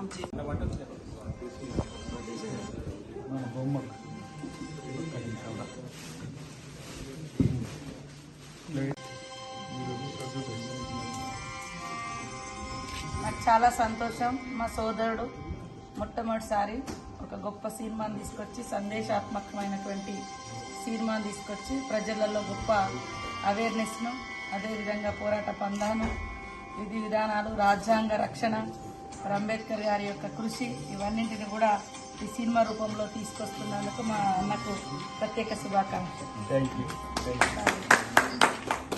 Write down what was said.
మంచి నాకు చాలా సంతోషం. మా సోదరుడు మొట్టమొదటిసారి ఒక గొప్ప సినిమాని తీసుకొచ్చి, సందేశాత్మకమైనటువంటి సినిమాని తీసుకొచ్చి ప్రజలలో గొప్ప అవేర్నెస్ను, అదేవిధంగా పోరాట పందాను, విధి విధానాలు, రాజ్యాంగ రక్షణ, అంబేద్కర్ గారి యొక్క కృషి, ఇవన్నింటిని కూడా ఈ సినిమా రూపంలో తీసుకొస్తున్నందుకు మా అన్నకు ప్రత్యేక శుభాకాంక్షలు.